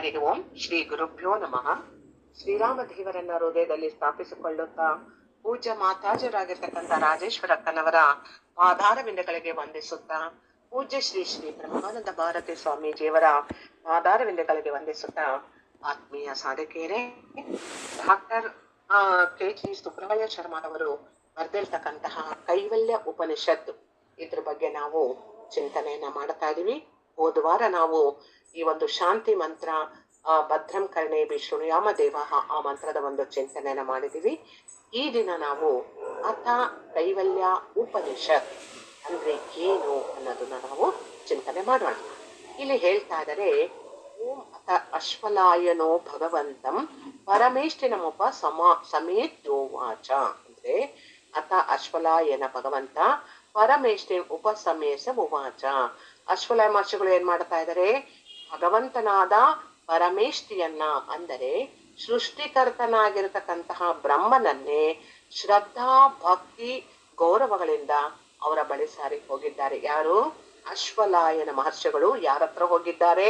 ಹರಿ ಓಂ ಶ್ರೀ ಗುರುಭ್ಯೋ ನಮಃ. ಶ್ರೀರಾಮ ದೇವರನ್ನ ಹೃದಯದಲ್ಲಿ ಸ್ಥಾಪಿಸಿಕೊಳ್ಳುತ್ತಾ ಪೂಜ್ಯ ಮಾತಾಜರಾಗಿರ್ತಕ್ಕಂಥ ರಾಜೇಶ್ವರ ಅಕ್ಕನವರ ಪಾದಾರವಿಂದಗಳಿಗೆ ವಂದಿಸುತ್ತಾ, ಪೂಜ್ಯ ಶ್ರೀ ಶ್ರೀ ಬ್ರಹ್ಮಾನಂದ ಭಾರತಿ ಸ್ವಾಮೀಜಿಯವರ ಪಾದಾರವಿಂದಗಳಿಗೆ ವಂದಿಸುತ್ತಾ, ಆತ್ಮೀಯ ಸಾಧಕಿಯರೇ, ಡಾಕ್ಟರ್ ಕೆ.ಜಿ. ಸುಬ್ರಹ್ಮಣ್ಯ ಶರ್ಮಾರವರು ಬರೆದಿರ್ತಕ್ಕಂತಹ ಕೈವಲ್ಯ ಉಪನಿಷತ್ತು, ಇದ್ರ ಬಗ್ಗೆ ನಾವು ಚಿಂತನೆಯನ್ನ ಮಾಡ್ತಾ ಇದೀವಿ. ಹೋದ ವಾರ ನಾವು ಈ ಒಂದು ಶಾಂತಿ ಮಂತ್ರ ಭದ್ರಂ ಕರ್ಣೇಭಿ ಶೃಣುಯಾಮ ದೇವಃ ಆ ಮಂತ್ರದ ಒಂದು ಚಿಂತನೆಯನ್ನ ಮಾಡಿದೀವಿ. ಈ ದಿನ ನಾವು ಅಥ ಕೈವಲ್ಯ ಉಪನಿಷತ್ ಅಂದ್ರೆ ಏನು ಅನ್ನೋದನ್ನ ನಾವು ಚಿಂತನೆ ಮಾಡೋಣ. ಇಲ್ಲಿ ಹೇಳ್ತಾ ಇದ್ದಾರೆ, ಓಂ ಅಥ ಅಶ್ವಲಾಯನೋ ಭಗವಂತಂ ಪರಮೇಷ್ಠಿನಮುಪ ಸಮೇತ್ಯೋವಾಚ. ಅಂದ್ರೆ ಅಥ ಅಶ್ವಲಾಯನ ಭಗವಂತ ಪರಮೇಷ್ಠಿ ಉಪಸಮೇಶ ಉವಾಚ. ಅಶ್ವಲಾಯ ಮಹರ್ಷಿಗಳು ಏನ್ ಮಾಡ್ತಾ ಇದ್ದಾರೆ, ಭಗವಂತನಾದ ಪರಮೇಷ್ಠಿಯನ್ನ ಅಂದರೆ ಸೃಷ್ಟಿಕರ್ತನಾಗಿರತಕ್ಕಂತಹ ಬ್ರಹ್ಮನನ್ನೇ ಶ್ರದ್ಧಾ ಭಕ್ತಿ ಗೌರವಗಳಿಂದ ಅವರ ಬಳಿ ಸಾರಿ ಹೋಗಿದ್ದಾರೆ. ಯಾರು? ಅಶ್ವಲಾಯನ ಮಹರ್ಷಿಗಳು ಯಾರ ಹತ್ರ ಹೋಗಿದ್ದಾರೆ?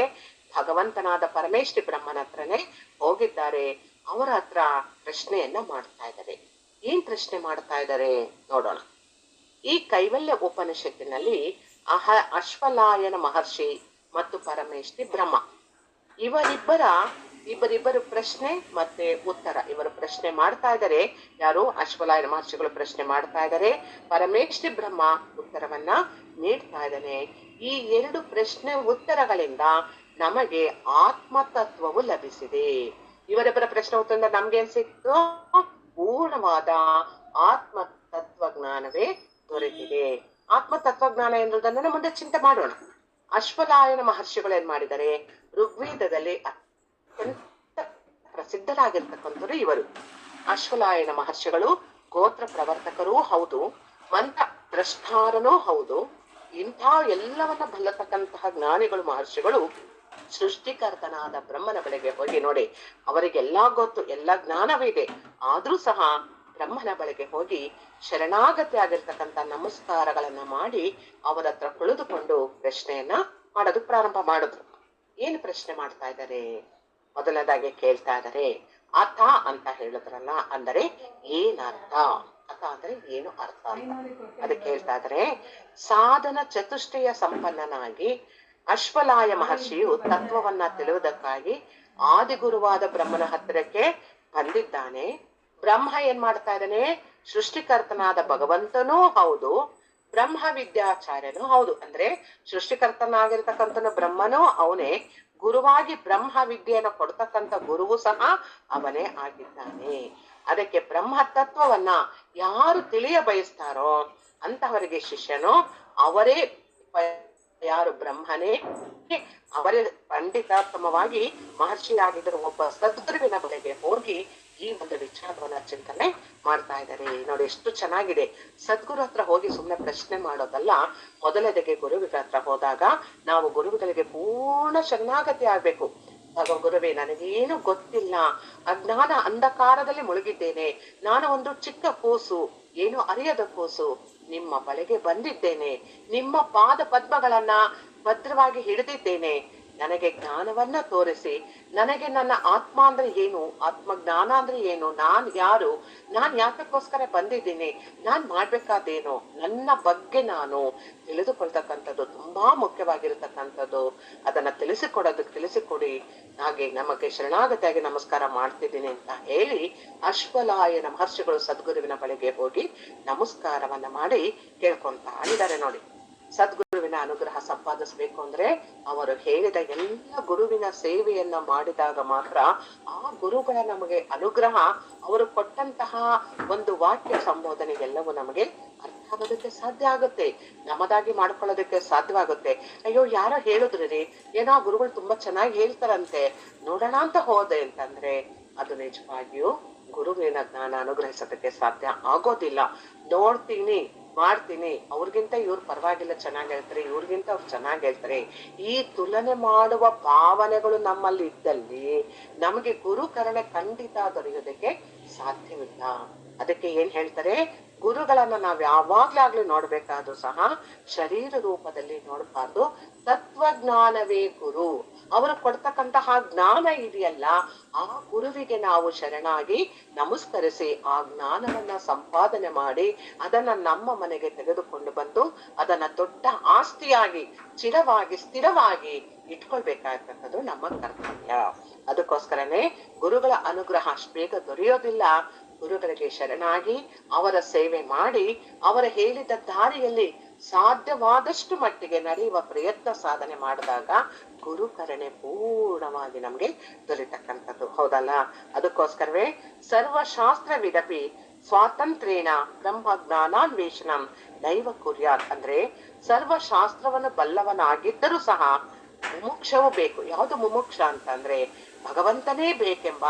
ಭಗವಂತನಾದ ಪರಮೇಷ್ಠಿ ಬ್ರಹ್ಮನ ಹತ್ರನೇ ಹೋಗಿದ್ದಾರೆ. ಅವರ ಹತ್ರ ಪ್ರಶ್ನೆಯನ್ನ ಮಾಡ್ತಾ ಇದ್ದಾರೆ. ಏನ್ ಪ್ರಶ್ನೆ ಮಾಡ್ತಾ ಇದ್ದಾರೆ ನೋಡೋಣ. ಈ ಕೈವಲ್ಯ ಉಪನಿಷತ್ತಿನಲ್ಲಿ ಅಶ್ವಲಾಯನ ಮಹರ್ಷಿ ಮತ್ತು ಪರಮೇಷ್ಠಿ ಬ್ರಹ್ಮ ಇವರಿಬ್ಬರು ಪ್ರಶ್ನೆ ಮತ್ತೆ ಉತ್ತರ, ಇವರು ಪ್ರಶ್ನೆ ಮಾಡ್ತಾ ಇದ್ದಾರೆ. ಯಾರು? ಅಶ್ವಲಾಯನ ಮಹರ್ಷಿಗಳು ಪ್ರಶ್ನೆ ಮಾಡ್ತಾ ಇದ್ದಾರೆ, ಪರಮೇಷ್ಠಿ ಬ್ರಹ್ಮ ಉತ್ತರವನ್ನ ನೀಡ್ತಾ ಇದ್ದಾನೆ. ಈ ಎರಡು ಪ್ರಶ್ನೆ ಉತ್ತರಗಳಿಂದ ನಮಗೆ ಆತ್ಮತತ್ವವು ಲಭಿಸಿದೆ. ಇವರಿಬ್ಬರ ಪ್ರಶ್ನೆ ಉತ್ತರದಿಂದ ನಮ್ಗೇನ್ ಸಿಕ್ತು? ಪೂರ್ಣವಾದ ಆತ್ಮ ತತ್ವಜ್ಞಾನವೇ ದೊರೆತಿದೆ. ಆತ್ಮ ತತ್ವಜ್ಞಾನ ಎನ್ನುವುದನ್ನ ಮುಂದೆ ಚಿಂತೆ ಮಾಡೋಣ. ಅಶ್ವಲಾಯನ ಮಹರ್ಷಿಗಳು ಏನ್ ಮಾಡಿದ್ದಾರೆ? ಋಗ್ವೇದದಲ್ಲಿ ಅತ್ಯಂತ ಪ್ರಸಿದ್ಧರಾಗಿರ್ತಕ್ಕಂಥವ್ರು ಇವರು. ಅಶ್ವಲಾಯನ ಮಹರ್ಷಿಗಳು ಗೋತ್ರ ಪ್ರವರ್ತಕರೂ ಹೌದು, ಮಂತ್ರ ದ್ರಷ್ಟಾರನೂ ಹೌದು. ಇಂಥ ಎಲ್ಲವನ್ನ ಬಲ್ಲತಕ್ಕಂತಹ ಜ್ಞಾನಿಗಳು ಮಹರ್ಷಿಗಳು ಸೃಷ್ಟಿಕರ್ತನಾದ ಬ್ರಹ್ಮನ ಬಳಿಗೆ ಹೋಗಿ ನೋಡಿ, ಅವರಿಗೆಲ್ಲಾ ಗೊತ್ತು, ಎಲ್ಲ ಜ್ಞಾನವಿದೆ, ಆದ್ರೂ ಸಹ ಬ್ರಹ್ಮನ ಬಳಿಗೆ ಹೋಗಿ ಶರಣಾಗತಿ ಆಗಿರ್ತಕ್ಕಂಥ ನಮಸ್ಕಾರಗಳನ್ನ ಮಾಡಿ ಅವರ ಹತ್ರ ಕುಳಿದುಕೊಂಡು ಪ್ರಶ್ನೆಯನ್ನ ಮಾಡೋದು ಪ್ರಾರಂಭ ಮಾಡಿದ್ರು. ಏನು ಪ್ರಶ್ನೆ ಮಾಡ್ತಾ ಇದ್ದಾರೆ? ಮೊದಲದಾಗಿ ಕೇಳ್ತಾ ಇದ್ದಾರೆ, ಅಥ ಅಂತ ಹೇಳಿದ್ರಲ್ಲ, ಅಂದರೆ ಏನರ್ಥ? ಅಥ ಅಂದ್ರೆ ಏನು ಅರ್ಥ ಅಂತ ಅದಕ್ಕೆ ಹೇಳ್ತಾ ಇದ್ದಾರೆ. ಸಾಧನ ಚತುಷ್ಟಯ ಸಂಪನ್ನನಾಗಿ ಅಶ್ವಲಾಯ ಮಹರ್ಷಿಯು ತತ್ವವನ್ನ ತಿಳಿಯುವುದಕ್ಕಾಗಿ ಆದಿಗುರುವಾದ ಬ್ರಹ್ಮನ ಹತ್ತಿರಕ್ಕೆ ಬಂದಿದ್ದಾನೆ. ಬ್ರಹ್ಮ ಏನ್ ಮಾಡ್ತಾ ಇದ್ದಾನೆ? ಸೃಷ್ಟಿಕರ್ತನಾದ ಭಗವಂತನೂ ಹೌದು, ಬ್ರಹ್ಮ ವಿದ್ಯಾಚಾರ್ಯನೂ ಹೌದು. ಅಂದ್ರೆ ಸೃಷ್ಟಿಕರ್ತನಾಗಿರ್ತಕ್ಕಂಥನು ಬ್ರಹ್ಮನೂ ಅವನೇ, ಗುರುವಾಗಿ ಬ್ರಹ್ಮ ವಿದ್ಯೆಯನ್ನು ಕೊಡ್ತಕ್ಕಂಥ ಗುರುವು ಸಹ ಅವನೇ ಆಗಿದ್ದಾನೆ. ಅದಕ್ಕೆ ಬ್ರಹ್ಮ ತತ್ವವನ್ನ ಯಾರು ತಿಳಿಯ ಬಯಸ್ತಾರೋ ಅಂತವರಿಗೆ ಶಿಷ್ಯನು ಅವರೇ, ಯಾರು ಬ್ರಹ್ಮನೇ ಅವರೇ ಪಂಡಿತಾತ್ಮವಾಗಿ ಮಹರ್ಷಿಯಾಗಿದ್ದರು ಒಬ್ಬ ಸದ್ಗುರುವಿನ ಬಳಿಗೆ ಹೋಗಿ ಈ ಒಂದು ವಿಚಾರವನ್ನ ಚಿಂತನೆ ಮಾಡ್ತಾ ಇದ್ದಾರೆ. ನೋಡಿ ಎಷ್ಟು ಚೆನ್ನಾಗಿದೆ. ಸದ್ಗುರು ಹತ್ರ ಹೋಗಿ ಸುಮ್ಮನೆ ಪ್ರಶ್ನೆ ಮಾಡೋದಲ್ಲ. ಮೊದಲನೆಗೆ ಗುರುವಿನ ಹತ್ರ ಹೋದಾಗ ನಾವು ಗುರುಗಳಿಗೆ ಪೂರ್ಣ ಶರಣಾಗತಿ ಆಗ್ಬೇಕು. ಗುರುವೇ, ನನಗೇನು ಗೊತ್ತಿಲ್ಲ, ಅಜ್ಞಾನ ಅಂಧಕಾರದಲ್ಲಿ ಮುಳುಗಿದ್ದೇನೆ, ನಾನು ಒಂದು ಚಿಕ್ಕ ಕೂಸು, ಏನು ಅರಿಯದ ಕೂಸು, ನಿಮ್ಮ ಬಳಿಗೆ ಬಂದಿದ್ದೇನೆ, ನಿಮ್ಮ ಪಾದ ಪದ್ಮಗಳನ್ನ ಭದ್ರವಾಗಿ ಹಿಡಿದಿದ್ದೇನೆ, ನನಗೆ ಜ್ಞಾನವನ್ನ ತೋರಿಸಿ, ನನಗೆ ನನ್ನ ಆತ್ಮ ಅಂದ್ರೆ ಏನು, ಆತ್ಮಜ್ಞಾನ ಅಂದ್ರೆ ಏನು, ನಾನ್ ಯಾರು, ನಾನ್ ಯಾತಕ್ಕೋಸ್ಕರ ಬಂದಿದ್ದೀನಿ, ನಾನ್ ಮಾಡ್ಬೇಕಾದೇನು, ನನ್ನ ಬಗ್ಗೆ ನಾನು ತಿಳಿದುಕೊಳ್ತಕ್ಕಂಥದ್ದು ತುಂಬಾ ಮುಖ್ಯವಾಗಿರ್ತಕ್ಕಂಥದ್ದು. ಅದನ್ನ ತಿಳಿಸಿಕೊಡಿ, ಹಾಗೆ ನಮಗೆ ಶರಣಾಗತಿಯಾಗಿ ನಮಸ್ಕಾರ ಮಾಡ್ತಿದ್ದೀನಿ ಅಂತ ಹೇಳಿ ಅಶ್ವಲಾಯನ ಮಹರ್ಷಿಗಳು ಸದ್ಗುರುವಿನ ಬಳಿಗೆ ಹೋಗಿ ನಮಸ್ಕಾರವನ್ನ ಮಾಡಿ ಕೇಳ್ಕೊಂತ ಇದ್ದಾರೆ. ನೋಡಿ, ಸದ್ಗುರುವಿನ ಅನುಗ್ರಹ ಸಂಪಾದಿಸ್ಬೇಕು ಅಂದ್ರೆ ಅವರು ಹೇಳಿದ ಎಲ್ಲ ಗುರುವಿನ ಸೇವೆಯನ್ನ ಮಾಡಿದಾಗ ಮಾತ್ರ ಆ ಗುರುಗಳ ನಮಗೆ ಅನುಗ್ರಹ, ಅವರು ಕೊಟ್ಟಂತಹ ಒಂದು ವಾಕ್ಯ ಸಂಬೋಧನೆ ಎಲ್ಲವೂ ನಮಗೆ ಅರ್ಥ ಆಗೋದಕ್ಕೆ ಸಾಧ್ಯ ಆಗುತ್ತೆ, ನಮ್ಮದಾಗಿ ಮಾಡ್ಕೊಳ್ಳೋದಕ್ಕೆ ಸಾಧ್ಯವಾಗುತ್ತೆ. ಅಯ್ಯೋ ಯಾರೋ ಹೇಳಿದ್ರಿ, ಏನೋ ಗುರುಗಳು ತುಂಬಾ ಚೆನ್ನಾಗಿ ಹೇಳ್ತಾರಂತೆ, ನೋಡೋಣ ಅಂತ ಹೋದೆ ಅಂತಂದ್ರೆ ಅದು ನಿಜವಾಗಿಯೂ ಗುರುವಿನ ಜ್ಞಾನ ಅನುಗ್ರಹಿಸೋದಕ್ಕೆ ಸಾಧ್ಯ ಆಗೋದಿಲ್ಲ. ನೋಡ್ತೀನಿ, ಮಾಡ್ತೀನಿ, ಅವ್ರಿಗಿಂತ ಇವ್ರು ಪರವಾಗಿಲ್ಲ ಚೆನ್ನಾಗಿ ಹೇಳ್ತಾರೆ, ಇವ್ರಿಗಿಂತ ಅವ್ರು ಚೆನ್ನಾಗಿ ಹೇಳ್ತಾರೆ, ಈ ತುಲನೆ ಮಾಡುವ ಭಾವನೆಗಳು ನಮ್ಮಲ್ಲಿ ಇದ್ದಲ್ಲಿ ನಮಗೆ ಗುರುಕರಣೆ ಖಂಡಿತ ದೊರೆಯೋದಕ್ಕೆ ಸಾಧ್ಯವಿಲ್ಲ. ಅದಕ್ಕೆ ಏನ್ ಹೇಳ್ತಾರೆ? ಗುರುಗಳನ್ನ ನಾವ್ ಯಾವಾಗ್ಲಾಗ್ಲೂ ನೋಡ್ಬೇಕಾದ್ರೂ ಸಹ ಶರೀರ ರೂಪದಲ್ಲಿ ನೋಡಬಾರ್ದು. ತತ್ವಜ್ಞಾನವೇ ಗುರು. ಅವರು ಕೊಡ್ತಕ್ಕಂತಹ ಜ್ಞಾನ ಇದೆಯಲ್ಲ, ಆ ಗುರುವಿಗೆ ನಾವು ಶರಣಾಗಿ ನಮಸ್ಕರಿಸಿ ಆ ಜ್ಞಾನವನ್ನ ಸಂಪಾದನೆ ಮಾಡಿ ಅದನ್ನ ನಮ್ಮ ಮನೆಗೆ ತೆಗೆದುಕೊಂಡು ಬಂದು ಅದನ್ನ ದೊಡ್ಡ ಆಸ್ತಿಯಾಗಿ ಚಿರವಾಗಿ ಸ್ಥಿರವಾಗಿ ಇಟ್ಕೊಳ್ಬೇಕಾಗ್ತಕ್ಕದ್ದು ನಮ್ಮ ಕರ್ತವ್ಯ. ಅದಕ್ಕೋಸ್ಕರನೇ ಗುರುಗಳ ಅನುಗ್ರಹ ಅಷ್ಟು ಬೇಗ ದೊರೆಯೋದಿಲ್ಲ. ಗುರುಗಳಿಗೆ ಶರಣಾಗಿ ಅವರ ಸೇವೆ ಮಾಡಿ ಅವರ ಹೇಳಿದ ದಾರಿಯಲ್ಲಿ ಸಾಧ್ಯವಾದಷ್ಟು ಮಟ್ಟಿಗೆ ನಡೆಯುವ ಪ್ರಯತ್ನ ಸಾಧನೆ ಮಾಡಿದಾಗ ಗುರುಕರಣೆ ಪೂರ್ಣವಾಗಿ ನಮ್ಗೆ ದೊರೆತಕ್ಕಂಥದ್ದು, ಹೌದಲ್ಲ? ಅದಕ್ಕೋಸ್ಕರವೇ ಸರ್ವಶಾಸ್ತ್ರವಿದಪಿ ಸ್ವಾತಂತ್ರ್ಯೇಣ ಬ್ರಹ್ಮ ಜ್ಞಾನಾನ್ವೇಷಣಂ ನೈವ ಕುರ್ಯಾತ್. ಅಂದ್ರೆ ಸರ್ವಶಾಸ್ತ್ರವನ್ನು ಬಲ್ಲವನಾಗಿದ್ದರೂ ಸಹ ಮುಮುಕ್ಷವು ಬೇಕು. ಯಾವುದು ಮುಮುಕ್ಷ ಅಂತಂದ್ರೆ ಭಗವಂತನೇ ಬೇಕೆಂಬ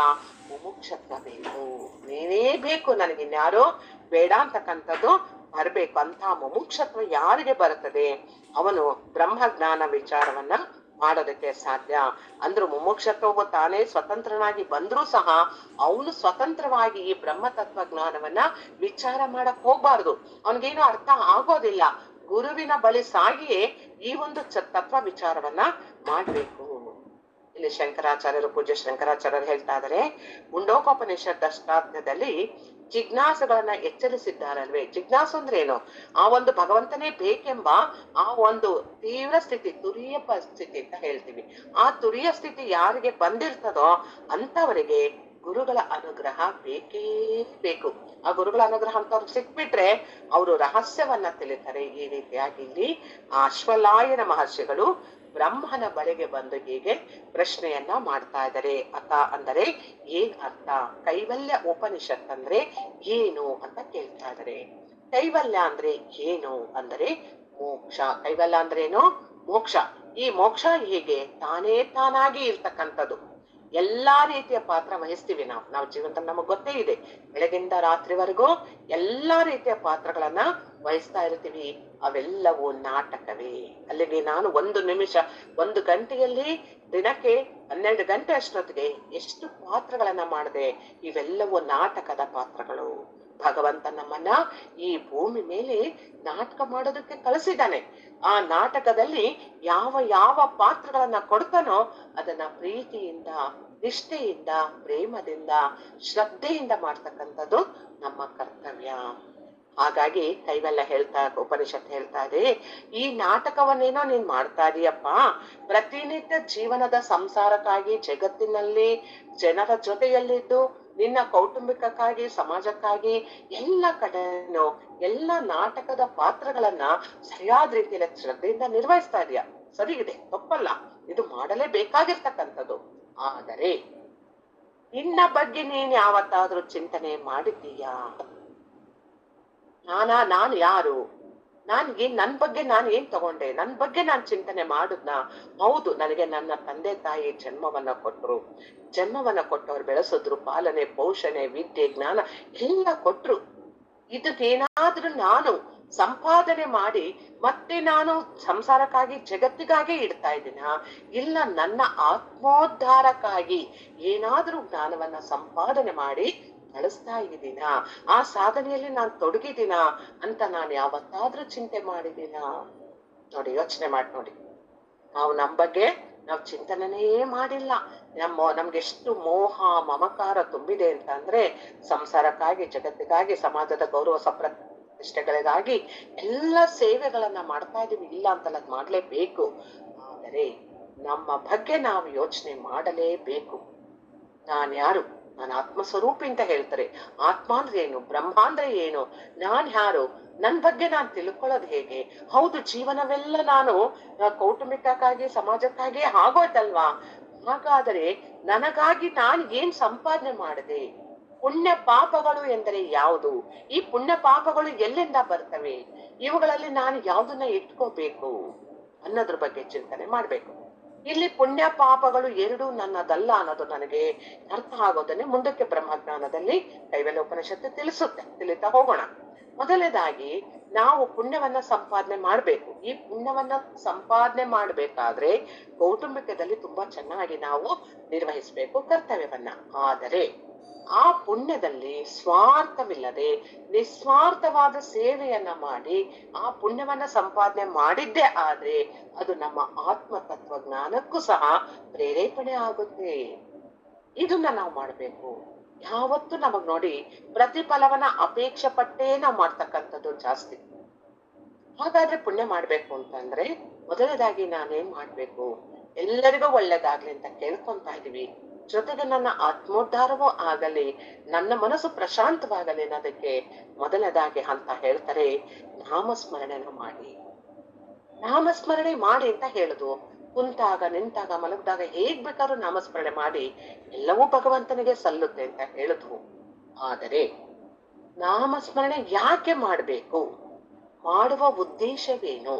ಮುಮುಕ್ಷತ್ವ ಬೇಕು. ನೀನೇ ಬೇಕು, ನನಗಿನ್ಯಾರೋ ಬೇಡ ಅಂತಕ್ಕಂಥದ್ದು ಬರಬೇಕು. ಅಂತ ಮುಮುಕ್ಷತ್ವ ಯಾರಿಗೆ ಬರುತ್ತದೆ ಅವನು ಬ್ರಹ್ಮ ಜ್ಞಾನ ವಿಚಾರವನ್ನ ಮಾಡೋದಕ್ಕೆ ಸಾಧ್ಯ. ಅಂದ್ರೂ ಮುಮುಕ್ಷತ್ವವು ತಾನೇ ಸ್ವತಂತ್ರನಾಗಿ ಬಂದ್ರೂ ಸಹ ಅವನು ಸ್ವತಂತ್ರವಾಗಿ ಈ ಬ್ರಹ್ಮ ತತ್ವ ಜ್ಞಾನವನ್ನ ವಿಚಾರ ಮಾಡಕ್ ಹೋಗ್ಬಾರ್ದು. ಅವನಿಗೇನು ಅರ್ಥ ಆಗೋದಿಲ್ಲ. ಗುರುವಿನ ಬಳಿ ಸಾಗಿಯೇ ಈ ಒಂದು ತತ್ವ ವಿಚಾರವನ್ನ ಮಾಡ್ಬೇಕು. ಇಲ್ಲಿ ಶಂಕರಾಚಾರ್ಯರು, ಪೂಜ್ಯ ಶಂಕರಾಚಾರ್ಯರು ಹೇಳ್ತಾ ಇದಾರೆ, ಮುಂಡೋಕೋಪನಿಷತ್ ಅಷ್ಟಾಧ್ಯಾಯದಲ್ಲಿ ಜಿಜ್ಞಾಸುಗಳನ್ನ ಎಚ್ಚರಿಸಿದ್ದಾರಲ್ವೇ. ಜಿಜ್ಞಾಸು ಅಂದ್ರೆ ಏನು? ಆ ಒಂದು ಭಗವಂತನೇ ಬೇಕೆಂಬ ಆ ಒಂದು ತೀವ್ರ ಸ್ಥಿತಿ, ತುರಿಯ ಸ್ಥಿತಿ ಅಂತ ಹೇಳ್ತೀವಿ. ಆ ತುರಿಯ ಸ್ಥಿತಿ ಯಾರಿಗೆ ಬಂದಿರ್ತದೋ ಅಂತವರಿಗೆ ಗುರುಗಳ ಅನುಗ್ರಹ ಬೇಕೇ ಬೇಕು. ಆ ಗುರುಗಳ ಅನುಗ್ರಹ ಅಂತವ್ರಿಗೆ ಸಿಕ್ಬಿಟ್ರೆ ಅವರು ರಹಸ್ಯವನ್ನ ತಿಳಿತಾರೆ. ಈ ರೀತಿಯಾಗಿ ಇಲ್ಲಿ ಆ ಅಶ್ವಲಾಯನ ಮಹರ್ಷಿಗಳು ಬ್ರಹ್ಮನ ಬಳಿಗೆ ಬಂದು ಹೀಗೆ ಪ್ರಶ್ನೆಯನ್ನ ಮಾಡ್ತಾ ಇದ್ದಾರೆ. ಅತ ಅಂದರೆ ಏನ್ ಅರ್ಥ? ಕೈವಲ್ಯ ಉಪನಿಷತ್ ಅಂದ್ರೆ ಏನು ಅಂತ ಕೇಳ್ತಾ ಇದ್ದಾರೆ. ಕೈವಲ್ಯ ಅಂದ್ರೆ ಏನು ಅಂದರೆ ಮೋಕ್ಷ. ಕೈವಲ್ಯ ಅಂದ್ರೆ ಏನು? ಮೋಕ್ಷ. ಈ ಮೋಕ್ಷ ಹೀಗೆ ತಾನೇ ತಾನಾಗಿ ಇರ್ತಕ್ಕಂಥದ್ದು. ಎಲ್ಲಾ ರೀತಿಯ ಪಾತ್ರ ವಹಿಸ್ತೀವಿ ನಾವು ಜೀವನದಲ್ಲಿ, ನಮಗ್ ಗೊತ್ತೇ ಇದೆ. ಬೆಳಗಿಂದ ರಾತ್ರಿವರೆಗೂ ಎಲ್ಲಾ ರೀತಿಯ ಪಾತ್ರಗಳನ್ನ ವಹಿಸ್ತಾ ಇರ್ತೀವಿ. ಅವೆಲ್ಲವೂ ನಾಟಕವೇ. ಅಲ್ಲಿಗೆ ನಾನು ಒಂದು ಗಂಟೆಯಲ್ಲಿ ದಿನಕ್ಕೆ 12 ಗಂಟೆ ಅಷ್ಟೊತ್ತಿಗೆ ಎಷ್ಟು ಪಾತ್ರಗಳನ್ನ ಮಾಡಿದೆ. ಇವೆಲ್ಲವೂ ನಾಟಕದ ಪಾತ್ರಗಳು. ಭಗವಂತ ನಮ್ಮನ್ನ ಈ ಭೂಮಿ ಮೇಲೆ ನಾಟಕ ಮಾಡೋದಕ್ಕೆ ಕಳಿಸಿದ್ದಾನೆ. ಆ ನಾಟಕದಲ್ಲಿ ಯಾವ ಯಾವ ಪಾತ್ರಗಳನ್ನ ಕೊಡ್ತಾನೋ ಅದನ್ನ ಪ್ರೀತಿಯಿಂದ, ನಿಷ್ಠೆಯಿಂದ, ಪ್ರೇಮದಿಂದ, ಶ್ರದ್ಧೆಯಿಂದ ಮಾಡ್ತಕ್ಕಂಥದ್ದು ನಮ್ಮ ಕರ್ತವ್ಯ. ಹಾಗಾಗಿ ಕೈವಲ್ಯ ಉಪನಿಷತ್ ಹೇಳ್ತಾ ಇದೆ, ಈ ನಾಟಕವನ್ನೇನೋ ನೀನ್ ಮಾಡ್ತಾ ಇದೀಯಪ್ಪ, ಪ್ರತಿನಿತ್ಯ ಜೀವನದ ಸಂಸಾರಕ್ಕಾಗಿ ಜಗತ್ತಿನಲ್ಲಿ ಜನರ ಜೊತೆಯಲ್ಲಿದ್ದು ನಿನ್ನ ಕೌಟುಂಬಿಕಕ್ಕಾಗಿ, ಸಮಾಜಕ್ಕಾಗಿ ಎಲ್ಲ ಕಡೆನೂ ಎಲ್ಲ ನಾಟಕದ ಪಾತ್ರಗಳನ್ನ ಸರಿಯಾದ ರೀತಿಯಲ್ಲಿ ಶ್ರದ್ಧೆಯಿಂದ ನಿರ್ವಹಿಸ್ತಾ ಇದೀಯ. ಸರಿ ಇದೆ, ತಪ್ಪಲ್ಲ, ಇದು ಮಾಡಲೇ ಬೇಕಾಗಿರ್ತಕ್ಕಂಥದ್ದು. ಆದರೆ ನಿನ್ನ ಬಗ್ಗೆ ನೀನ್ ಯಾವತ್ತಾದ್ರೂ ಚಿಂತನೆ ಮಾಡಿದ್ದೀಯಾ? ನಾನು ಯಾರು? ನನ್ ಬಗ್ಗೆ ನಾನು ಏನ್ ತಗೊಂಡೆ? ನನ್ ಬಗ್ಗೆ ನಾನ್ ಚಿಂತನೆ ಮಾಡುದ್ನ? ಹೌದು, ನನಗೆ ನನ್ನ ತಂದೆ ತಾಯಿ ಜನ್ಮವನ್ನ ಕೊಟ್ಟವ್ರು ಬೆಳೆಸಿದ್ರು, ಪಾಲನೆ, ಪೋಷಣೆ, ವಿದ್ಯೆ, ಜ್ಞಾನ ಎಲ್ಲ ಕೊಟ್ರು. ಇದನ್ನೇನಾದ್ರೂ ನಾನು ಸಂಪಾದನೆ ಮಾಡಿ ಮತ್ತೆ ನಾನು ಸಂಸಾರಕ್ಕಾಗಿ, ಜಗತ್ತಿಗಾಗಿ ಇಡ್ತಾ ಇದ್ದೀನ? ಇಲ್ಲ ನನ್ನ ಆತ್ಮೋದ್ಧಾರಕ್ಕಾಗಿ ಏನಾದ್ರೂ ಜ್ಞಾನವನ್ನ ಸಂಪಾದನೆ ಮಾಡಿ ಬಳಸ್ತಾ ಇದ್ದೀನ? ಆ ಸಾಧನೆಯಲ್ಲಿ ನಾನು ತೊಡಗಿದ್ದೀನ ಅಂತ ನಾನು ಯಾವತ್ತಾದ್ರೂ ಚಿಂತೆ ಮಾಡಿದ್ದೀನ? ನೋಡಿ, ಯೋಚನೆ ಮಾಡಿ ನೋಡಿ. ನಾವು ನಮ್ ಬಗ್ಗೆ ನಾವು ಚಿಂತನೆನೇ ಮಾಡಿಲ್ಲ. ನಮ್ಗೆಷ್ಟು ಮೋಹ ಮಮಕಾರ ತುಂಬಿದೆ ಅಂತ ಅಂದ್ರೆ, ಸಂಸಾರಕ್ಕಾಗಿ, ಜಗತ್ತಿಗಾಗಿ, ಸಮಾಜದ ಗೌರವ ಪ್ರತಿಷ್ಠೆಗಳಿಗಾಗಿ ಎಲ್ಲ ಸೇವೆಗಳನ್ನ ಮಾಡ್ತಾ ಇದೀವಿ. ಇಲ್ಲ ಅಂತಲ್ಲ, ಅದ್ ಮಾಡ್ಲೇಬೇಕು. ಆದರೆ ನಮ್ಮ ಬಗ್ಗೆ ನಾವು ಯೋಚನೆ ಮಾಡಲೇಬೇಕು. ನಾನ್ ಯಾರು? ನಾನು ಆತ್ಮಸ್ವರೂಪಿ ಅಂತ ಹೇಳ್ತಾರೆ. ಆತ್ಮ ಅಂದ್ರೆ ಏನು? ಬ್ರಹ್ಮ ಅಂದ್ರೆ ಏನು? ನಾನ್ ಯಾರು? ನನ್ ಬಗ್ಗೆ ನಾನ್ ತಿಳ್ಕೊಳ್ಳೋದು ಹೇಗೆ? ಹೌದು, ಜೀವನವೆಲ್ಲ ನಾನು ಕೌಟುಂಬಿಕಕ್ಕಾಗಿ, ಸಮಾಜಕ್ಕಾಗಿ ಆಗೋಯ್ತಲ್ವಾ? ಹಾಗಾದರೆ ನನಗಾಗಿ ನಾನು ಏನ್ ಸಂಪಾದನೆ ಮಾಡಿದೆ? ಪುಣ್ಯ ಪಾಪಗಳು ಎಂದರೆ ಯಾವುದು? ಈ ಪುಣ್ಯ ಪಾಪಗಳು ಎಲ್ಲಿಂದ ಬರ್ತವೆ? ಇವುಗಳಲ್ಲಿ ನಾನು ಯಾವ್ದನ್ನ ಇಟ್ಕೋಬೇಕು ಅನ್ನೋದ್ರ ಬಗ್ಗೆ ಚಿಂತನೆ ಮಾಡ್ಬೇಕು. ಇಲ್ಲಿ ಪುಣ್ಯ ಪಾಪಗಳು ಎರಡೂ ನನ್ನದಲ್ಲ ಅನ್ನೋದು ನನಗೆ ಅರ್ಥ ಆಗೋದನ್ನೇ ಮುಂದಕ್ಕೆ ಬ್ರಹ್ಮಜ್ಞಾನದಲ್ಲಿ ಕೈವಲ್ಯ ಉಪನಿಷತ್ತು ತಿಳಿತಾ ಹೋಗೋಣ. ಮೊದಲನೇದಾಗಿ ನಾವು ಪುಣ್ಯವನ್ನ ಸಂಪಾದನೆ ಮಾಡ್ಬೇಕು. ಈ ಪುಣ್ಯವನ್ನ ಸಂಪಾದನೆ ಮಾಡ್ಬೇಕಾದ್ರೆ ಕೌಟುಂಬಿಕದಲ್ಲಿ ತುಂಬಾ ಚೆನ್ನಾಗಿ ನಾವು ನಿರ್ವಹಿಸ್ಬೇಕು ಕರ್ತವ್ಯವನ್ನ. ಆ ಪುಣ್ಯದಲ್ಲಿ ಸ್ವಾರ್ಥವಿಲ್ಲದೆ ನಿಸ್ವಾರ್ಥವಾದ ಸೇವೆಯನ್ನ ಮಾಡಿ ಆ ಪುಣ್ಯವನ್ನ ಸಂಪಾದನೆ ಮಾಡಿದ್ದೇ ಆದ್ರೆ ಅದು ನಮ್ಮ ಆತ್ಮ ತತ್ವಜ್ಞಾನಕ್ಕೂ ಸಹ ಪ್ರೇರೇಪಣೆ ಆಗುತ್ತೆ. ಇದನ್ನ ನಾವು ಮಾಡ್ಬೇಕು. ಯಾವತ್ತು ನಮಗ್ ನೋಡಿ ಪ್ರತಿಫಲವನ್ನ ಅಪೇಕ್ಷೆ ಪಟ್ಟೇ ನಾವು ಮಾಡ್ತಕ್ಕಂಥದ್ದು ಜಾಸ್ತಿ. ಹಾಗಾದ್ರೆ ಪುಣ್ಯ ಮಾಡ್ಬೇಕು ಅಂತಂದ್ರೆ ಮೊದಲನೇದಾಗಿ ನಾನೇನ್ ಮಾಡ್ಬೇಕು, ಎಲ್ಲರಿಗೂ ಒಳ್ಳೇದಾಗ್ಲಿ ಅಂತ ಕೇಳ್ಕೊಂತಾ ಇದೀವಿ. ಜೊತೆಗೆ ನನ್ನ ಆತ್ಮೋದ್ಧಾರವೂ ಆಗಲಿ, ನನ್ನ ಮನಸ್ಸು ಪ್ರಶಾಂತವಾಗಲಿ ಅನ್ನೋದಕ್ಕೆ ಮೊದಲನೇದಾಗಿ ಅಂತ ಹೇಳ್ತಾರೆ, ನಾಮಸ್ಮರಣೆನ ಮಾಡಿ. ನಾಮಸ್ಮರಣೆ ಮಾಡಿ ಅಂತ ಹೇಳುದು. ಕುಂತಾಗ, ನಿಂತಾಗ, ಮಲಗಿದಾಗ ಹೇಗ್ ಬೇಕಾದ್ರೂ ನಾಮಸ್ಮರಣೆ ಮಾಡಿ, ಎಲ್ಲವೂ ಭಗವಂತನಿಗೆ ಸಲ್ಲುತ್ತೆ ಅಂತ ಹೇಳಿದ್ವು. ಆದರೆ ನಾಮಸ್ಮರಣೆ ಯಾಕೆ ಮಾಡ್ಬೇಕು, ಮಾಡುವ ಉದ್ದೇಶವೇನು,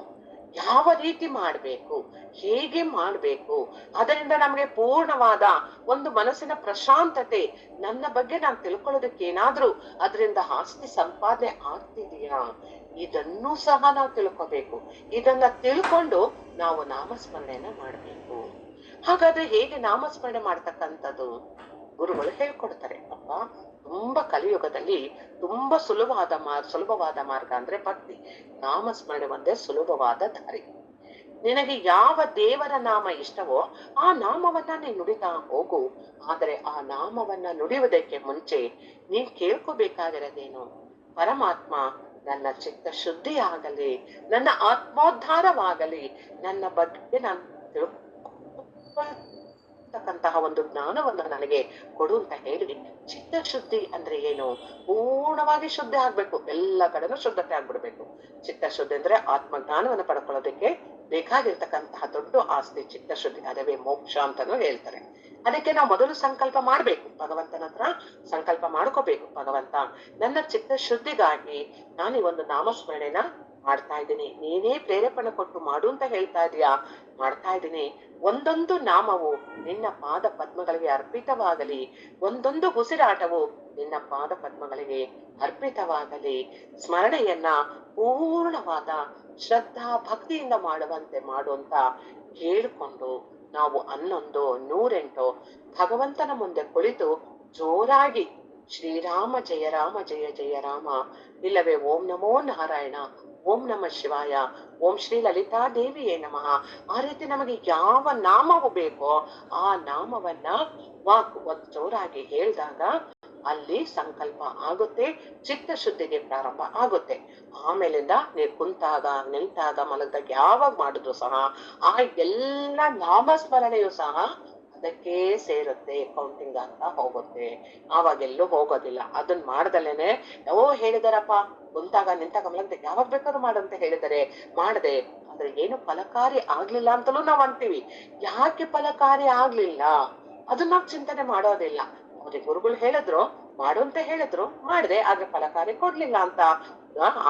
ಯಾವ ರೀತಿ ಮಾಡ್ಬೇಕು, ಹೇಗೆ ಮಾಡ್ಬೇಕು, ಅದರಿಂದ ನಮಗೆ ಪೂರ್ಣವಾದ ಒಂದು ಮನಸ್ಸಿನ ಪ್ರಶಾಂತತೆ, ನನ್ನ ಬಗ್ಗೆ ನಾನು ತಿಳ್ಕೊಳ್ಳೋದಕ್ಕೆ ಏನಾದ್ರೂ ಅದರಿಂದ ಆಸ್ತಿ ಸಂಪಾದನೆ ಆಗ್ತಿದೆಯಾ, ಇದನ್ನೂ ಸಹ ನಾವು ತಿಳ್ಕೋಬೇಕು. ಇದನ್ನ ತಿಳ್ಕೊಂಡು ನಾವು ನಾಮಸ್ಮರಣೆಯನ್ನ ಮಾಡ್ಬೇಕು. ಹಾಗಾದ್ರೆ ಹೇಗೆ ನಾಮಸ್ಮರಣೆ ಮಾಡ್ತಕ್ಕಂಥದ್ದು ಗುರುಗಳು ಹೇಳ್ಕೊಡ್ತಾರೆ. ಅಪ್ಪ, ತುಂಬಾ ಕಲಿಯುಗದಲ್ಲಿ ತುಂಬಾ ಸುಲಭವಾದ ಮಾರ್ಗ ಅಂದ್ರೆ ಭಕ್ತಿ. ನಾಮಸ್ಮರಣೆ ಒಂದೇ ಸುಲಭವಾದ ದಾರಿ. ನಿನಗೆ ಯಾವ ದೇವರ ನಾಮ ಇಷ್ಟವೋ ಆ ನಾಮವನ್ನ ನೀನ್ ನುಡಿತಾ ಹೋಗು. ಆದರೆ ಆ ನಾಮವನ್ನ ನುಡಿಯುವುದಕ್ಕೆ ಮುಂಚೆ ನೀನ್ ಕೇಳ್ಕೋಬೇಕಾಗಿರೋದೇನು, ಪರಮಾತ್ಮ ನನ್ನ ಚಿತ್ತ ಶುದ್ಧಿ ಆಗಲಿ, ನನ್ನ ಆತ್ಮೋದ್ಧಾರವಾಗಲಿ, ನನ್ನ ಬಗ್ಗೆ ನಾನು ತಿಳ್ಕೊಂತಹ ಒಂದು ಜ್ಞಾನವನ್ನ ನನಗೆ ಕೊಡು ಅಂತ ಹೇಳಿ. ಚಿತ್ತ ಶುದ್ಧಿ ಅಂದ್ರೆ ಏನು, ಪೂರ್ಣವಾಗಿ ಶುದ್ಧಿ ಆಗ್ಬೇಕು, ಎಲ್ಲ ಕಡೆನೂ ಶುದ್ಧತೆ ಆಗ್ಬಿಡ್ಬೇಕು. ಚಿತ್ತ ಶುದ್ಧಿ ಅಂದ್ರೆ ಆತ್ಮಜ್ಞಾನವನ್ನು ಪಡ್ಕೊಳ್ಳೋದಕ್ಕೆ ಬೇಕಾಗಿರ್ತಕ್ಕಂತಹ ದೊಡ್ಡ ಆಸ್ತಿ ಚಿತ್ತ ಶುದ್ಧಿ, ಅದೇ ಮೋಕ್ಷ ಅಂತಾನು ಹೇಳ್ತಾರೆ. ಅದಕ್ಕೆ ನಾವು ಮೊದಲು ಸಂಕಲ್ಪ ಮಾಡ್ಬೇಕು, ಭಗವಂತನ ಹತ್ರ ಸಂಕಲ್ಪ ಮಾಡ್ಕೋಬೇಕು. ಭಗವಂತ, ನನ್ನ ಚಿತ್ತ ಶುದ್ಧಿಗಾಗಿ ನಾನು ಈ ಒಂದು ನಾಮಸ್ಮರಣೆನ ಮಾಡ್ತಾ ಇದ್ದೀನಿ, ನೀನೇ ಪ್ರೇರೇಪಣೆ ಕೊಟ್ಟು ಮಾಡು ಅಂತ ಹೇಳ್ತಾ ಇದೀಯಾ, ಮಾಡ್ತಾ ಇದ್ದೀನಿ. ಒಂದೊಂದು ನಾಮವು ನಿನ್ನ ಪಾದ ಪದ್ಮಗಳಿಗೆ ಅರ್ಪಿತವಾಗಲಿ, ಒಂದೊಂದು ಉಸಿರಾಟವು ನಿನ್ನ ಪಾದ ಪದ್ಮಗಳಿಗೆ ಅರ್ಪಿತವಾಗಲಿ. ಸ್ಮರಣೆಯನ್ನ ಪೂರ್ಣವಾದ ಶ್ರದ್ಧಾ ಭಕ್ತಿಯಿಂದ ಮಾಡುವಂತೆ ಮಾಡುವಂತ ಕೇಳಿಕೊಂಡು ನಾವು 11 108 ಭಗವಂತನ ಮುಂದೆ ಕುಳಿತು ಜೋರಾಗಿ ಶ್ರೀರಾಮ ಜಯ ರಾಮ ಜಯ ಜಯ ರಾಮ, ಇಲ್ಲವೇ ಓಂ ನಮೋ ನಾರಾಯಣ, ಓಂ ನಮ ಶಿವಾಯ, ಓಂ ಶ್ರೀ ಲಲಿತಾ ದೇವಿಯೇ ನಮಃ, ಆ ರೀತಿ ನಮಗೆ ಯಾವ ನಾಮವು ಬೇಕೋ ಆ ನಾಮವನ್ನ ಜೋರಾಗಿ ಹೇಳಿದಾಗ ಅಲ್ಲಿ ಸಂಕಲ್ಪ ಆಗುತ್ತೆ, ಚಿತ್ತ ಶುದ್ಧಿಗೆ ಪ್ರಾರಂಭ ಆಗುತ್ತೆ. ಆಮೇಲಿಂದ ನೀವು ಕುಂತಾಗ, ನಿಂತಾಗ, ಮಲಗಿದಾಗ ಯಾವಾಗ ಮಾಡಿದ್ರು ಸಹ ಆ ಎಲ್ಲ ನಾಮಸ್ಮರಣೆಯು ಸಹ ಅದಕ್ಕೆ ಸೇರುತ್ತೆ, ಕೌಂಟಿಂಗ್ ಆಗ್ತಾ ಹೋಗುತ್ತೆ. ಆವಾಗೆಲ್ಲೂ ಹೋಗೋದಿಲ್ಲ. ಅದನ್ನ ಮಾಡ್ದಲೇನೆ ಹೇಳಿದಾರಪ್ಪ, ಕುಂತಾಗ, ನಿಂತಾಗ, ಮಲಗಿದಾಗ ಯಾವಾಗ ಬೇಕಾದ್ರೂ ಮಾಡಂತ ಹೇಳಿದರೆ ಮಾಡದೆ, ಆದ್ರೆ ಏನು ಫಲಕಾರಿ ಆಗ್ಲಿಲ್ಲ ಅಂತಲೂ ನಾವ್ ಅಂತೀವಿ. ಯಾಕೆ ಫಲಕಾರಿ ಆಗ್ಲಿಲ್ಲ ಅದನ್ನ ನಾವ್ ಚಿಂತನೆ ಮಾಡೋದಿಲ್ಲ. ಅವ್ರಿಗೆ ಗುರುಗಳು ಹೇಳಿದ್ರು ಮಾಡು ಅಂತ ಹೇಳಿದ್ರು, ಮಾಡಿದೆ, ಆದ್ರೆ ಫಲಕಾರಿ ಕೊಡ್ಲಿಲ್ಲ ಅಂತ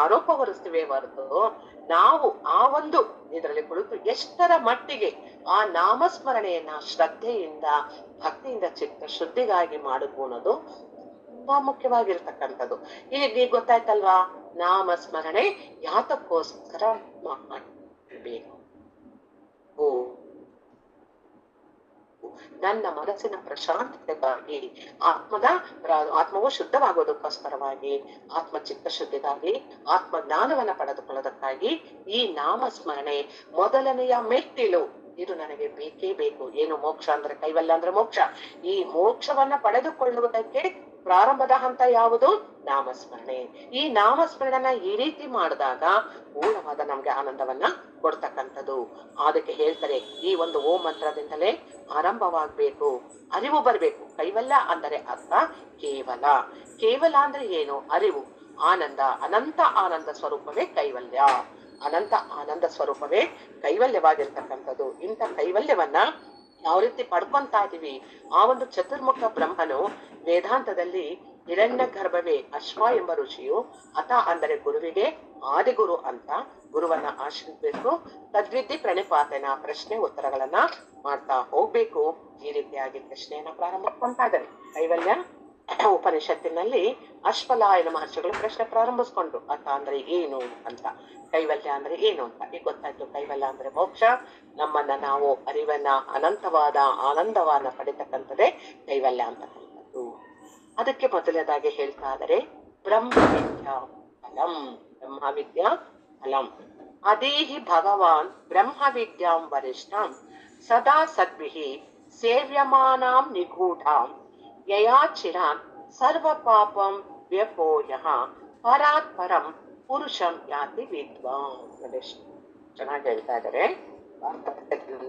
ಆರೋಪ ಹೊರಿಸ್ತೀವಿ ಹೊರತು ನಾವು ಆ ಒಂದು ಇದರಲ್ಲಿ ಕುಳಿತು ಎಷ್ಟರ ಮಟ್ಟಿಗೆ ಆ ನಾಮಸ್ಮರಣೆಯನ್ನ ಶ್ರದ್ಧೆಯಿಂದ ಭಕ್ತಿಯಿಂದ ಚಿತ್ತ ಶುದ್ಧಿಗಾಗಿ ಮಾಡಿದ್ವು ಅನ್ನೋದು ತುಂಬಾ ಮುಖ್ಯವಾಗಿರ್ತಕ್ಕಂಥದ್ದು. ಈಗ ಗೊತ್ತಾಯ್ತಲ್ವಾ, ನಾಮಸ್ಮರಣೆ ಯಾತಕ್ಕೋಸ್ಕರ ಮಾಡಬೇಕು. ನನ್ನ ಮನಸ್ಸಿನ ಪ್ರಶಾಂತತೆಗಾಗಿ, ಆತ್ಮವು ಶುದ್ಧವಾಗೋದಕ್ಕೋಸ್ಕರವಾಗಿ, ಆತ್ಮ ಚಿತ್ತ ಶುದ್ಧಿಗಾಗಿ, ಆತ್ಮ ಜ್ಞಾನವನ್ನ ಪಡೆದುಕೊಳ್ಳೋದಕ್ಕಾಗಿ ಈ ನಾಮಸ್ಮರಣೆ ಮೊದಲನೆಯ ಮೆಟ್ಟಿಲು. ಇದು ನನಗೆ ಬೇಕೇ ಬೇಕು. ಏನು ಮೋಕ್ಷ ಅಂದ್ರೆ, ಕೈವಲ್ಯ ಅಂದ್ರೆ ಮೋಕ್ಷ. ಈ ಮೋಕ್ಷವನ್ನ ಪಡೆದುಕೊಳ್ಳುವುದಕ್ಕೆ ಪ್ರಾರಂಭದ ಹಂತ ಯಾವುದು? ನಾಮಸ್ಮರಣೆ. ಈ ನಾಮಸ್ಮರಣನ ಈ ರೀತಿ ಮಾಡಿದಾಗ ಪೂರ್ಣವಾದ ನಮ್ಗೆ ಆನಂದವನ್ನ ಕೊಡ್ತಕ್ಕಂಥದ್ದು. ಅದಕ್ಕೆ ಹೇಳ್ತಾರೆ, ಈ ಒಂದು ಓಂ ಮಂತ್ರದಿಂದಲೇ ಆರಂಭವಾಗ್ಬೇಕು, ಅರಿವು ಬರ್ಬೇಕು. ಕೈವಲ್ಯ ಅಂದರೆ ಅರ್ಥ ಕೇವಲ. ಕೇವಲ ಅಂದ್ರೆ ಏನು? ಅರಿವು, ಆನಂದ, ಅನಂತ ಆನಂದ ಸ್ವರೂಪವೇ ಕೈವಲ್ಯ. ಅನಂತ ಆನಂದ ಸ್ವರೂಪವೇ ಕೈವಲ್ಯವಾಗಿರ್ತಕ್ಕಂಥದ್ದು. ಇಂಥ ಕೈವಲ್ಯವನ್ನ ಯಾವ ರೀತಿ ಪಡ್ಕೊಂತಾ ಇದೀವಿ? ಆ ಒಂದು ಚತುರ್ಮುಖ ಬ್ರಹ್ಮನು ವೇದಾಂತದಲ್ಲಿ ಹಿರಣ್ಯ ಗರ್ಭವೇ ಅಶ್ವ ಎಂಬ ಋಷಿಯು, ಅತ ಅಂದರೆ ಗುರುವಿಗೆ ಆದಿಗುರು ಅಂತ ಗುರುವನ್ನ ಆಶ್ರಯಿಸಬೇಕು. ತದ್ವಿದ್ಧಿ ಪ್ರಣಿಪಾತನ ಪ್ರಶ್ನೆ ಉತ್ತರಗಳನ್ನ ಮಾಡ್ತಾ ಹೋಗ್ಬೇಕು. ಈ ರೀತಿಯಾಗಿ ಪ್ರಶ್ನೆಯನ್ನ ಪ್ರಾರಂಭ ಮಾಡ್ತಾ ಇದ್ದಾರೆ. ಕೈವಲ್ಯ ಉಪನಿಷತ್ತಿನಲ್ಲಿ ಅಶ್ವಲಾಯನ ಮಹರ್ಷಿಗಳು ಪ್ರಶ್ನೆ ಪ್ರಾರಂಭಿಸ್ಕೊಂಡ್ರು, ಅತ ಅಂದ್ರೆ ಏನು ಅಂತ, ಕೈವಲ್ಯ ಅಂದ್ರೆ ಏನು ಅಂತ. ಈಗ ಗೊತ್ತಾಯ್ತು, ಕೈವಲ್ಯ ಅಂದ್ರೆ ಮೋಕ್ಷ. ನಮ್ಮನ್ನ ನಾವು ಅರಿವನ್ನ, ಅನಂತವಾದ ಆನಂದವನ್ನ ಪಡಿತಕ್ಕಂಥದ್ದೇ ಕೈವಲ್ಯ ಅಂತಕ್ಕಂಥದ್ದು. ಅದಕ್ಕೆ ಮೊದಲನೇದಾಗಿ ಹೇಳ್ತಾ ಇದ್ದಾರೆ ಬ್ರಹ್ಮವಿದ್ಯಾ ಫಲಂ. ಬ್ರಹ್ಮವಿದ್ಯಾ ಫಲಂ ಅದೀಹಿ ಭಗವಾನ್ ಬ್ರಹ್ಮವಿದ್ಯಾಂ ವರಿಷ್ಠಾಂ ಸದಾ ಸದ್ಭಿಃ ಸೇವ್ಯಮಾನಾಂ ನಿಗೂಢಾಂ ಯಯಾ ಚಿರಾತ್ ಸರ್ವ ಪಾಪಂ ವ್ಯಪೋಯಃ ಪರಾತ್ ಪರಂ ಪುರುಷಂ ಯಾತಿ ವಿದ್ವಾನ್. ಚೆನ್ನಾಗಿ ಹೇಳ್ತಾ ಇದ್ದಾರೆ.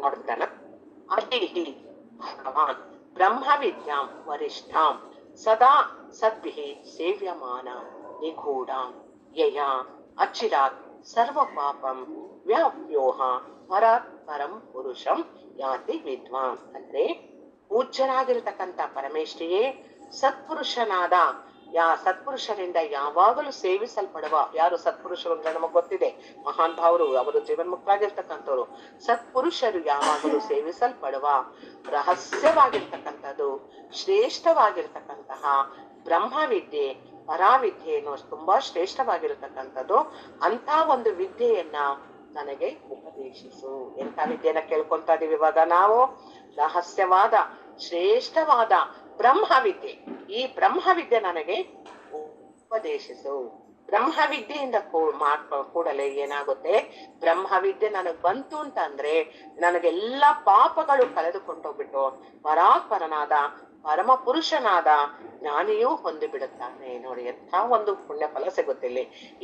ನೋಡ್ತಾನ ಅದೀಹಿ ಭಗವಾನ್ ಬ್ರಹ್ಮವಿದ್ಯಾಂ ವರಿಷ್ಠಾಂ ಸದಾ ಸದ್ಭಿಃ ಸೇವ್ಯಮಾನಾಂ ನಿಗೂಢಾಂ ಯಯಾ ಅಚಿರಾತ್ ಸರ್ವ ಪಾಪಂ ವ್ಯಾಪ್ಯೋಹ ಪರಾತ್ ಪರಂ ಪುರುಷಂ ಯಾತಿ ವಿದ್ವಾನ್. ಅಂದ್ರೆ ಪೂಜ್ಯರಾಗಿರ್ತಕ್ಕಂಥ ಪರಮೇಶ್ವರಿಯೇ ಸತ್ಪುರುಷನಾದ ಸತ್ಪುರುಷರಿಂದ ಯಾವಾಗಲೂ ಸೇವಿಸಲ್ಪಡುವ, ಯಾರು ಸತ್ಪುರುಷರು ಅಂದ್ರೆ ನಮಗ್ ಗೊತ್ತಿದೆ, ಮಹಾನ್ ಭಾವರು, ಅವರು ಜೀವನ್ಮುಕ್ತರಾಗಿರ್ತಕ್ಕಂಥವ್ರು. ಸತ್ಪುರುಷರು ಯಾವಾಗಲೂ ಸೇವಿಸಲ್ಪಡುವ ರಹಸ್ಯವಾಗಿರ್ತಕ್ಕಂಥದ್ದು, ಶ್ರೇಷ್ಠವಾಗಿರ್ತಕ್ಕಂತಹ ಬ್ರಹ್ಮವಿದ್ಯೆ, ಪರಾವಿದ್ಯೆಯನ್ನು ತುಂಬಾ ಶ್ರೇಷ್ಠವಾಗಿರತಕ್ಕಂಥದ್ದು. ಅಂತ ಒಂದು ವಿದ್ಯೆಯನ್ನ ನನಗೆ ಉಪದೇಶಿಸು. ಎಂಥ ವಿದ್ಯೆಯನ್ನ ಕೇಳ್ಕೊಂತಾ ಇದೀವಿ ಇವಾಗ ನಾವು? ರಹಸ್ಯವಾದ ಶ್ರೇಷ್ಠವಾದ ಬ್ರಹ್ಮವಿದ್ಯೆ. ಈ ಬ್ರಹ್ಮವಿದ್ಯೆ ನನಗೆ ಉಪದೇಶಿಸು. ಬ್ರಹ್ಮವಿದ್ಯೆಯಿಂದ ಕೂಡಲೇ ಏನಾಗುತ್ತೆ? ಬ್ರಹ್ಮವಿದ್ಯೆ ನನಗ್ ಬಂತು ಅಂತ ಅಂದ್ರೆ ನನಗೆಲ್ಲಾ ಪಾಪಗಳು ಕಳೆದುಕೊಂಡೋಗ್ಬಿಟ್ಟು ಪರಾತ್ಪರನಾದ ಪರಮ ಪುರುಷನಾದ ಜ್ಞಾನಿಯೂ ಹೊಂದಿ ಬಿಡುತ್ತಾನೆ. ನೋಡಿ ಎಂಥ ಒಂದು ಪುಣ್ಯ ಫಲ ಸಿಗುತ್ತೆ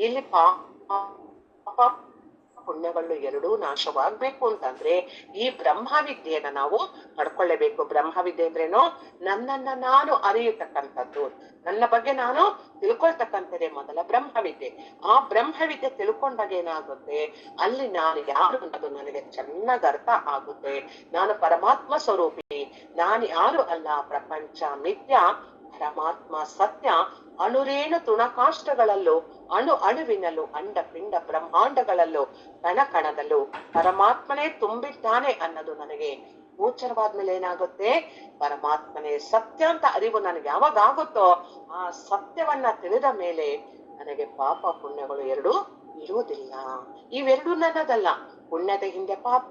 ಇಲ್ಲಿ. ಪಾಪ ಪುಣ್ಯಗಳು ಎರಡೂ ನಾಶವಾಗ್ಬೇಕು ಅಂತಂದ್ರೆ ಈ ಬ್ರಹ್ಮವಿದ್ಯೆಯನ್ನ ನಾವು ಪಡ್ಕೊಳ್ಳೇಬೇಕು. ಬ್ರಹ್ಮವಿದ್ಯೆ ಅಂದ್ರೇನು? ನನ್ನನ್ನ ನಾನು ಅರಿಯತಕ್ಕಂಥದ್ದು, ನನ್ನ ಬಗ್ಗೆ ನಾನು ತಿಳ್ಕೊಳ್ತಕ್ಕಂಥದ್ದೇ ಮೊದಲ ಬ್ರಹ್ಮವಿದ್ಯೆ. ಆ ಬ್ರಹ್ಮವಿದ್ಯೆ ತಿಳ್ಕೊಂಡಾಗ ಏನಾಗುತ್ತೆ? ಅಲ್ಲಿ ನಾನು ಯಾರು ಅನ್ನೋದು ನನಗೆ ಚೆನ್ನಾಗಿ ಅರ್ಥ ಆಗುತ್ತೆ. ನಾನು ಪರಮಾತ್ಮ ಸ್ವರೂಪಿ, ನಾನು ಯಾರು ಅಲ್ಲ, ಪ್ರಪಂಚ ಮಿಥ್ಯ, ಪರಮಾತ್ಮ ಸತ್ಯ. ಅಣುರೇಣು ತೃಣಕಾಷ್ಟಗಳಲ್ಲೂ ಅಣು ಅಣುವಿನಲ್ಲೂ ಅಂಡ ಪಿಂಡ ಬ್ರಹ್ಮಾಂಡಗಳಲ್ಲೂ ಕಣ ಕಣದಲ್ಲೂ ಪರಮಾತ್ಮನೇ ತುಂಬಿದ್ದಾನೆ ಅನ್ನೋದು ನನಗೆ ಗೋಚರವಾದ್ಮೇಲೆ ಏನಾಗುತ್ತೆ? ಪರಮಾತ್ಮನೇ ಸತ್ಯ ಅಂತ ಅರಿವು ನನಗೆ ಯಾವಾಗ ಆಗುತ್ತೋ ಆ ಸತ್ಯವನ್ನ ತಿಳಿದ ಮೇಲೆ ನನಗೆ ಪಾಪ ಪುಣ್ಯಗಳು ಎರಡೂ ಇರುವುದಿಲ್ಲ. ಇವೆರಡೂ ನನ್ನದಲ್ಲ. ಪುಣ್ಯದ ಹಿಂದೆ ಪಾಪ,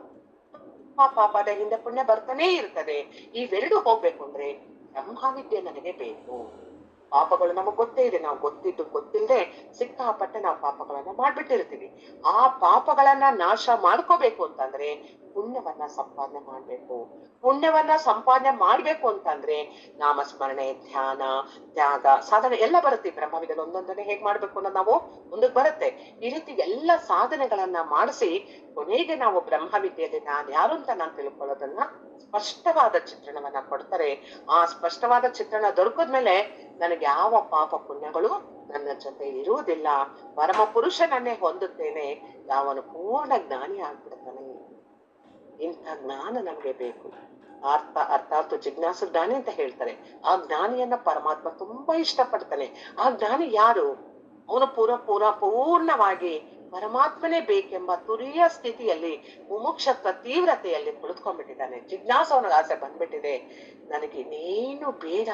ಪಾಪದ ಹಿಂದೆ ಪುಣ್ಯ ಬರ್ತಾನೆ ಇರ್ತದೆ. ಇವೆರಡು ಹೋಗ್ಬೇಕು ಅಂದ್ರೆ ಬ್ರಹ್ಮವಿದ್ಯೆ ನನಗೆ ಬೇಕು. ಪಾಪಗಳು ನಮಗ್ ಗೊತ್ತೇ ಇದೆ, ನಾವು ಗೊತ್ತಿದ್ದು ಗೊತ್ತಿಲ್ಲದೆ ಸಿಕ್ಕಾಪಟ್ಟೆ ನಾವು ಪಾಪಗಳನ್ನ ಮಾಡ್ಬಿಟ್ಟಿರ್ತೀವಿ. ಆ ಪಾಪಗಳನ್ನ ನಾಶ ಮಾಡ್ಕೋಬೇಕು ಅಂತಂದ್ರೆ ಪುಣ್ಯವನ್ನ ಸಂಪಾದನೆ ಮಾಡ್ಬೇಕು. ಪುಣ್ಯವನ್ನ ಸಂಪಾದನೆ ಮಾಡ್ಬೇಕು ಅಂತಂದ್ರೆ ನಾಮಸ್ಮರಣೆ, ಧ್ಯಾನ, ತ್ಯಾಗ, ಸಾಧನೆ ಎಲ್ಲ ಬರುತ್ತೆ. ಬ್ರಹ್ಮವಿದ್ಯೆ ಒಂದೊಂದನ್ನೇ ಹೇಗ್ ಮಾಡ್ಬೇಕು ಅನ್ನೋದು ನಾವು ಮುಂದಕ್ಕೆ ಬರುತ್ತೆ. ಈ ರೀತಿ ಎಲ್ಲ ಸಾಧನೆಗಳನ್ನ ಮಾಡಿಸಿ ಕೊನೆಗೆ ನಾವು ಬ್ರಹ್ಮವಿದ್ಯೆಯಲ್ಲಿ ನಾನು ಯಾರು ಅಂತ ನಾನು ತಿಳ್ಕೊಳ್ಳೋದನ್ನ ಸ್ಪಷ್ಟವಾದ ಚಿತ್ರಣವನ್ನ ಕೊಡ್ತಾರೆ. ಆ ಸ್ಪಷ್ಟವಾದ ಚಿತ್ರಣ ದೊರಕದ್ಮೇಲೆ ನನಗೆ ಯಾವ ಪಾಪ ಪುಣ್ಯಗಳು ನನ್ನ ಜೊತೆ ಇರುವುದಿಲ್ಲ. ಪರಮ ಪುರುಷನನ್ನೇ ಹೊಂದುತ್ತೇನೆ. ಯಾವನು ಪೂರ್ಣ ಜ್ಞಾನಿ ಆಗ್ಬಿಡ್ತಾನೆ. ಇಂಥ ಜ್ಞಾನ ನಮ್ಗೆ ಬೇಕು. ಅರ್ಥಾತ್ ಜಿಜ್ಞಾಸು ಜ್ಞಾನಿ ಅಂತ ಹೇಳ್ತಾರೆ. ಆ ಜ್ಞಾನಿಯನ್ನ ಪರಮಾತ್ಮ ತುಂಬಾ ಇಷ್ಟಪಡ್ತಾನೆ. ಆ ಜ್ಞಾನಿ ಯಾರು? ಅವನು ಪೂರ್ಣವಾಗಿ ಪರಮಾತ್ಮನೇ ಬೇಕೆಂಬ ತುರಿಯ ಸ್ಥಿತಿಯಲ್ಲಿ, ಮುಮುಕ್ಷತ್ವ ತೀವ್ರತೆಯಲ್ಲಿ ಕುಳಿತುಕೊಂಡ್ಬಿಟ್ಟಿದ್ದಾನೆ. ಜಿಜ್ಞಾಸ ಅವನಿಗೆ ಆಸೆ ಬಂದ್ಬಿಟ್ಟಿದೆ, ನನಗೆ ಇನ್ನೇನು ಬೇಡ,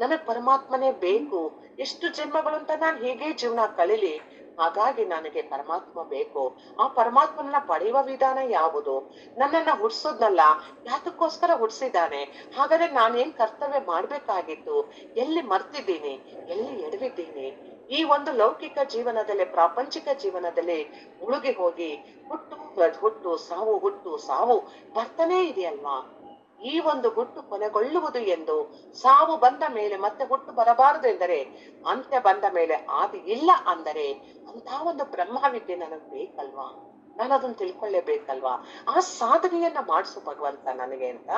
ನನಗ್ ಪರಮಾತ್ಮನೇ ಬೇಕು. ಎಷ್ಟು ಜನ್ಮಗಳು ಅಂತ ನಾನು ಹೇಗೆ ಜೀವನ ಕಳೀಲಿ, ಹಾಗಾಗಿ ನನಗೆ ಪರಮಾತ್ಮ ಬೇಕು. ಆ ಪರಮಾತ್ಮನ ಪಡೆಯುವ ವಿಧಾನ ಯಾವುದು? ನನ್ನನ್ನ ಹುಡ್ಸೋದ್ನಲ್ಲ, ಯಾತಕ್ಕೋಸ್ಕರ ಹುಡ್ಸಿದ್ದಾನೆ? ಹಾಗಾದ್ರೆ ನಾನೇನ್ ಕರ್ತವ್ಯ ಮಾಡ್ಬೇಕಾಗಿತ್ತು? ಎಲ್ಲಿ ಮರ್ತಿದ್ದೀನಿ? ಎಲ್ಲಿ ಎಡವಿದ್ದೀನಿ? ಈ ಒಂದು ಲೌಕಿಕ ಜೀವನದಲ್ಲಿ, ಪ್ರಾಪಂಚಿಕ ಜೀವನದಲ್ಲಿ ಮುಳುಗಿ ಹೋಗಿ ಹುಟ್ಟು ಸಾವು ಬರ್ತಾನೇ ಇದೆಯಲ್ವಾ? ಈ ಒಂದು ಹುಟ್ಟು ಕೊನೆಗೊಳ್ಳುವುದು ಎಂದು, ಸಾವು ಬಂದ ಮೇಲೆ ಮತ್ತೆ ಹುಟ್ಟು ಬರಬಾರದು ಎಂದರೆ, ಅಂತ್ಯ ಬಂದ ಮೇಲೆ ಆದಿ ಇಲ್ಲ ಅಂದರೆ ಅಂತ ಒಂದು ಬ್ರಹ್ಮವಿದ್ಯೆ ನನಗ್ ಬೇಕಲ್ವಾ? ನಾನು ಅದನ್ನ ತಿಳ್ಕೊಳ್ಳೇಬೇಕಲ್ವಾ? ಆ ಸಾಧನೆಯನ್ನ ಮಾಡಿಸು ಭಗವಂತ ನನಗೆ ಅಂತ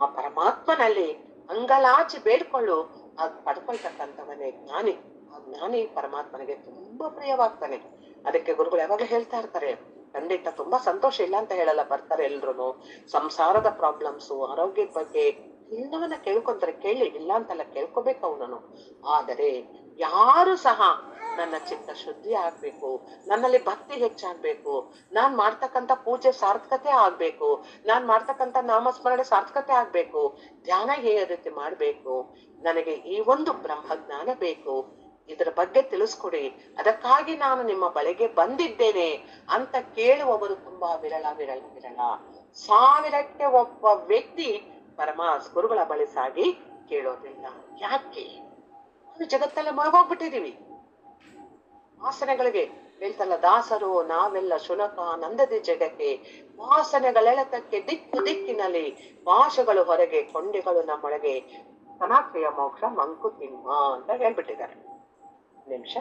ಆ ಪರಮಾತ್ಮನಲ್ಲಿ ಅಂಗಲಾಚಿ ಬೇಡ್ಕೊಳ್ಳು. ಅದ್ ಪಡ್ಕೊಳ್ತಕ್ಕಂಥವನೇ ಜ್ಞಾನಿ. ಆ ಜ್ಞಾನಿ ಪರಮಾತ್ಮನಿಗೆ ತುಂಬಾ ಪ್ರಿಯವಾಗ್ತಾನೆ. ಅದಕ್ಕೆ ಗುರುಗಳು ಯಾವಾಗ ಹೇಳ್ತಾ ಇರ್ತಾರೆ, ಖಂಡಿತ ತುಂಬಾ ಸಂತೋಷ ಇಲ್ಲ ಅಂತ ಹೇಳಲ್ಲ, ಬರ್ತಾರೆ ಎಲ್ರು. ಸಂಸಾರದ ಪ್ರಾಬ್ಲಮ್ಸು, ಆರೋಗ್ಯದ ಬಗ್ಗೆ ಎಲ್ಲವನ್ನ ಕೇಳ್ಕೊಂತಾರೆ. ಕೇಳಿ ಇಲ್ಲ ಅಂತಲ್ಲ, ಕೇಳ್ಕೊಬೇಕು ಅವನನ್ನು. ಆದರೆ ಯಾರು ಸಹ ನನ್ನ ಚಿತ್ತ ಶುದ್ಧಿ ಆಗ್ಬೇಕು, ನನ್ನಲ್ಲಿ ಭಕ್ತಿ ಹೆಚ್ಚಾಗ್ಬೇಕು, ನಾನ್ ಮಾಡ್ತಕ್ಕಂಥ ಪೂಜೆ ಸಾರ್ಥಕತೆ ಆಗ್ಬೇಕು, ನಾನ್ ಮಾಡ್ತಕ್ಕಂಥ ನಾಮಸ್ಮರಣೆ ಸಾರ್ಥಕತೆ ಆಗ್ಬೇಕು, ಧ್ಯಾನ ಹೇಗೆ ರೀತಿ ಮಾಡ್ಬೇಕು, ನನಗೆ ಈ ಒಂದು ಬ್ರಹ್ಮಜ್ಞಾನ ಬೇಕು, ಇದರ ಬಗ್ಗೆ ತಿಳಿಸ್ಕೊಡಿ, ಅದಕ್ಕಾಗಿ ನಾನು ನಿಮ್ಮ ಬಳಿಗೆ ಬಂದಿದ್ದೇನೆ ಅಂತ ಕೇಳುವವರು ತುಂಬಾ ವಿರಳ. 1000ಕ್ಕೆ ಒಬ್ಬ ವ್ಯಕ್ತಿ ಪರಮ ಗುರುಗಳ ಬಳಿ ಸಾಗಿ ಕೇಳೋದಿಲ್ಲ. ಯಾಕೆ? ಜಗತ್ತಲ್ಲಿ ಮುಳುಗೋಗ್ಬಿಟ್ಟಿದೀವಿ ವಾಸನೆಗಳಿಗೆ. ಹೇಳ್ತಲ್ಲ ದಾಸರು ನಾವೆಲ್ಲ ಶುನಕ ನಂದದಿ ಜಗಕ್ಕೆ, ವಾಸನೆಗಳೆಳತಕ್ಕೆ ದಿಕ್ಕು ದಿಕ್ಕಿನಲ್ಲಿ, ಭಾಷೆಗಳು ಹೊರಗೆ ಕೊಂಡಿಗಳು ನಮ್ಮೊಳಗೆ, ಸನಾಕ್ರಿಯ ಮೋಕ್ಷ ಮಂಕುತಿಮ್ಮ ಅಂತ ಹೇಳ್ಬಿಟ್ಟಿದ್ದಾರೆ. ನಿಮಿಷ